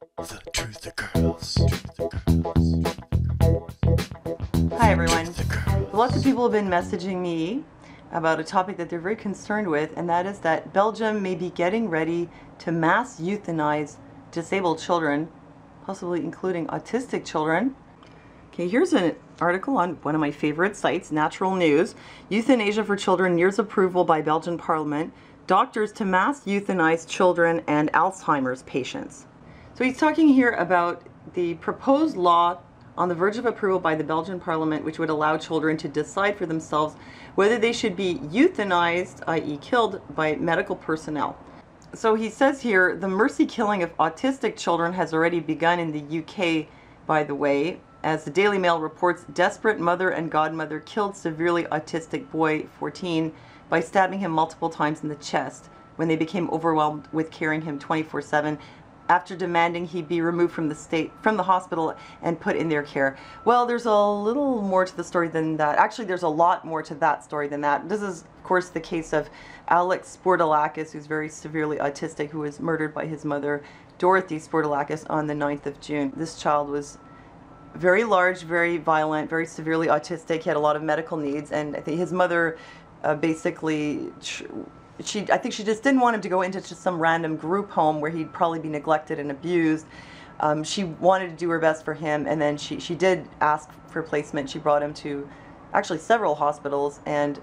The truth occurs. Hi everyone. Lots of people have been messaging me about a topic that they're very concerned with, and that is that Belgium may be getting ready to mass euthanize disabled children, possibly including autistic children. Okay, here's an article on one of my favorite sites, Natural News. Euthanasia for children nears approval by Belgian Parliament. Doctors to mass euthanize children and Alzheimer's patients. So he's talking here about the proposed law on the verge of approval by the Belgian Parliament, which would allow children to decide for themselves whether they should be euthanized, i.e. killed, by medical personnel. So he says here, the mercy killing of autistic children has already begun in the UK, by the way. As the Daily Mail reports, desperate mother and godmother killed severely autistic boy 14 by stabbing him multiple times in the chest when they became overwhelmed with carrying him 24/7 after demanding he be removed from the hospital and put in their care. Well, there's a little more to the story than that. Actually, there's a lot more to that story than that. This is, of course, the case of Alex Sportalakis, who's very severely autistic, who was murdered by his mother, Dorothy Sportalakis, on the 9th of June. This child was very large, very violent, very severely autistic. He had a lot of medical needs, and I think his mother basically, I think she just didn't want him to go into just some random group home where he'd probably be neglected and abused. She wanted to do her best for him, and then she did ask for placement. She brought him to actually several hospitals, and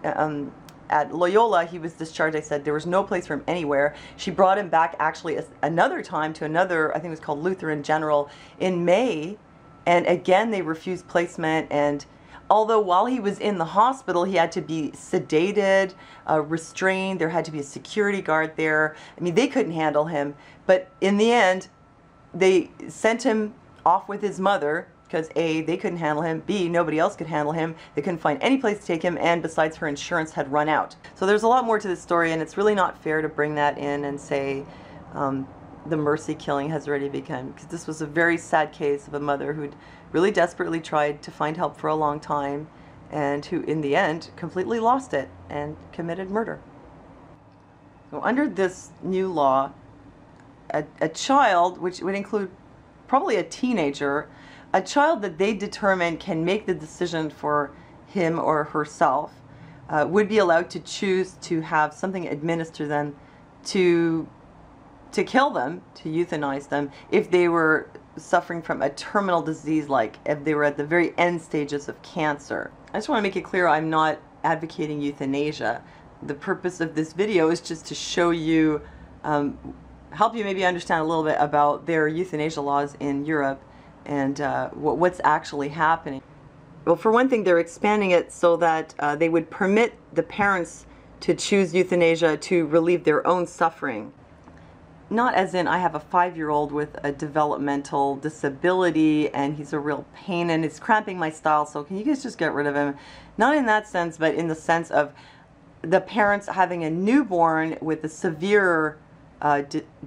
at Loyola he was discharged. I said there was no place for him anywhere. She brought him back actually another time to another, I think it was called Lutheran General, in May, and again they refused placement. And although while he was in the hospital, he had to be sedated, restrained, there had to be a security guard there. I mean, they couldn't handle him. But in the end, they sent him off with his mother because A, they couldn't handle him, B, nobody else could handle him, they couldn't find any place to take him, and besides, her insurance had run out. So there's a lot more to this story, and it's really not fair to bring that in and say the mercy killing has already begun, because this was a very sad case of a mother who'd really desperately tried to find help for a long time, and who in the end completely lost it and committed murder. So under this new law, a child, which would include probably a teenager, a child that they determine can make the decision for him or herself, would be allowed to choose to have something administer them to kill them, to euthanize them, if they were suffering from a terminal disease, like if they were at the very end stages of cancer. I just want to make it clear I'm not advocating euthanasia. The purpose of this video is just to show you, help you maybe understand a little bit about their euthanasia laws in Europe and what's actually happening. Well, for one thing, they're expanding it so that they would permit the parents to choose euthanasia to relieve their own suffering. Not as in, I have a 5-year-old with a developmental disability and he's a real pain and it's cramping my style, so can you guys just get rid of him? Not in that sense, but in the sense of the parents having a newborn with a severe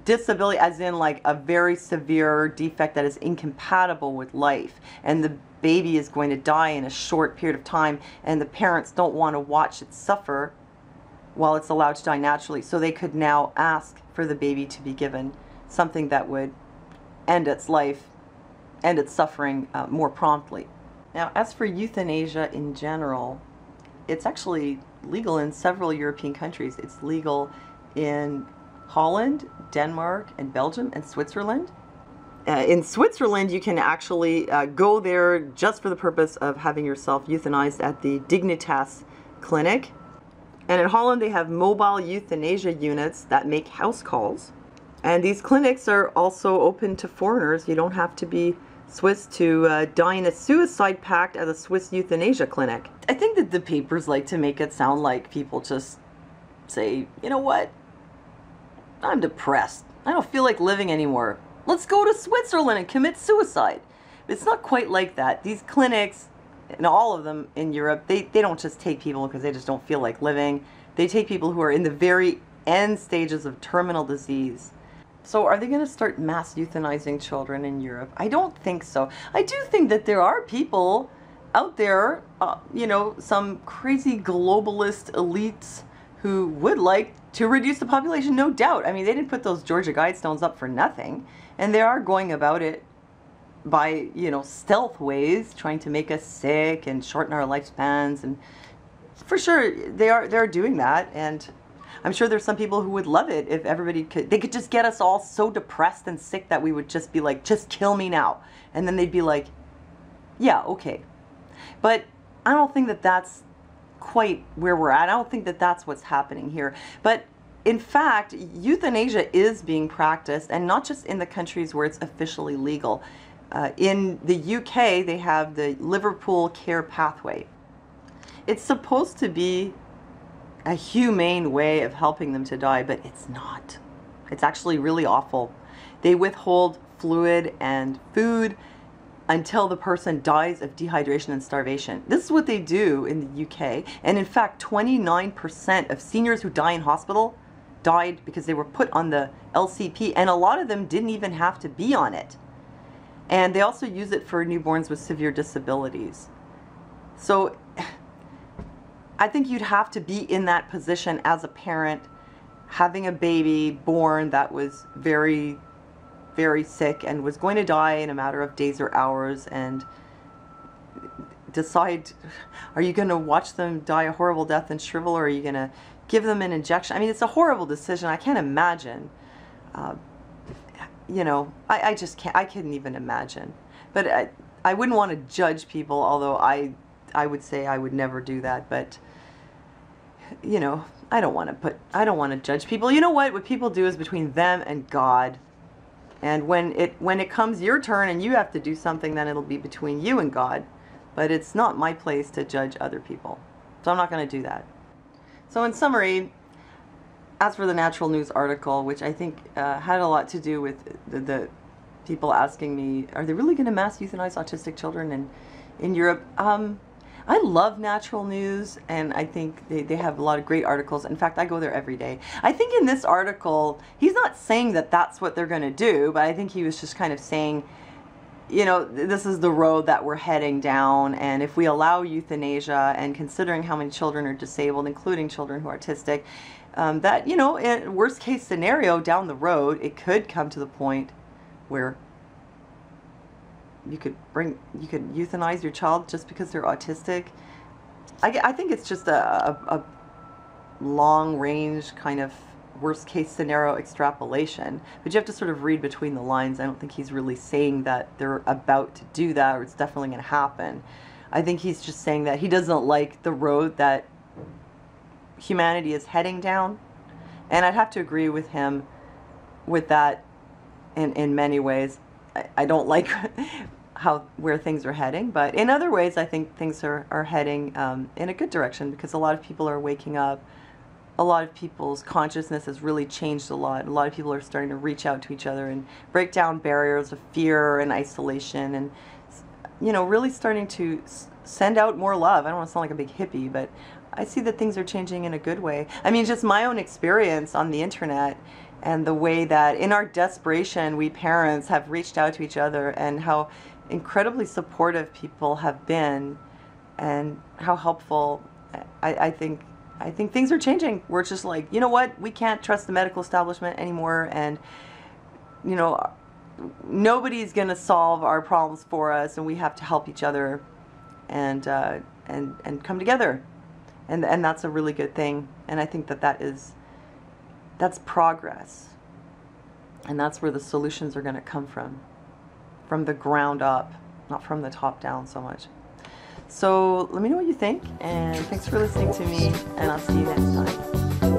disability, as in like a very severe defect that is incompatible with life, and the baby is going to die in a short period of time, and the parents don't want to watch it suffer while it's allowed to die naturally, so they could now ask for the baby to be given something that would end its life, end its suffering more promptly. Now, as for euthanasia in general, it's actually legal in several European countries. It's legal in Holland, Denmark, and Belgium, and Switzerland. In Switzerland, you can actually go there just for the purpose of having yourself euthanized at the Dignitas clinic. And in Holland, they have mobile euthanasia units that make house calls. And these clinics are also open to foreigners. You don't have to be Swiss to die in a suicide pact at a Swiss euthanasia clinic. I think that the papers like to make it sound like people just say, you know what? I'm depressed. I don't feel like living anymore. Let's go to Switzerland and commit suicide. But it's not quite like that. These clinics, and all of them in Europe, they don't just take people because they just don't feel like living. They take people who are in the very end stages of terminal disease. So are they going to start mass euthanizing children in Europe? I don't think so. I do think that there are people out there, you know, some crazy globalist elites who would like to reduce the population, no doubt. I mean, they didn't put those Georgia Guidestones up for nothing, and they are going about it by, you know, stealth ways, trying to make us sick and shorten our lifespans. And for sure they're doing that, and I'm sure there's some people who would love it if everybody they could just get us all so depressed and sick that we would just be like, just kill me now, and then they'd be like, yeah, okay. But I don't think that that's quite where we're at. I don't think that that's what's happening here. But in fact, euthanasia is being practiced, and not just in the countries where it's officially legal. In the UK, they have the Liverpool Care Pathway. It's supposed to be a humane way of helping them to die, but it's not. It's actually really awful. They withhold fluid and food until the person dies of dehydration and starvation. This is what they do in the UK. And in fact, 29% of seniors who die in hospital died because they were put on the LCP, and a lot of them didn't even have to be on it. And they also use it for newborns with severe disabilities. So I think you'd have to be in that position as a parent, having a baby born that was very, very sick and was going to die in a matter of days or hours, and decide, are you going to watch them die a horrible death and shrivel, or are you going to give them an injection? I mean, it's a horrible decision. I can't imagine. You know, I just can't, I couldn't even imagine. But I wouldn't want to judge people, although I would say I would never do that. But, you know, I don't want to judge people. You know what people do is between them and God. And when it comes your turn and you have to do something, then it'll be between you and God. But it's not my place to judge other people. So I'm not going to do that. So in summary, as for the Natural News article, which I think had a lot to do with the people asking me, are they really going to mass euthanize autistic children in Europe? I love Natural News, and I think they have a lot of great articles. In fact, I go there every day. I think in this article, he's not saying that that's what they're going to do, but I think he was just kind of saying, you know, this is the road that we're heading down, and if we allow euthanasia, and considering how many children are disabled, including children who are autistic, that, you know, in worst case scenario down the road, it could come to the point where you could euthanize your child just because they're autistic. I think it's just a long range kind of worst case scenario extrapolation, but you have to sort of read between the lines. I don't think he's really saying that they're about to do that, or it's definitely going to happen. I think he's just saying that he doesn't like the road that humanity is heading down, and I'd have to agree with him with that in many ways. I don't like where things are heading, but in other ways I think things are heading in a good direction, because a lot of people are waking up. A lot of people's consciousness has really changed a lot. A lot of people are starting to reach out to each other and break down barriers of fear and isolation, and, you know, really starting to send out more love. I don't want to sound like a big hippie, but I see that things are changing in a good way. I mean, just my own experience on the internet, and the way that in our desperation we parents have reached out to each other, and how incredibly supportive people have been, and how helpful. I think things are changing. We're just like, you know what, we can't trust the medical establishment anymore, and, you know, nobody's going to solve our problems for us, and we have to help each other and come together, and that's a really good thing. And I think that's progress, and that's where the solutions are going to come from the ground up, not from the top down so much. So let me know what you think, and thanks for listening to me, and I'll see you next time.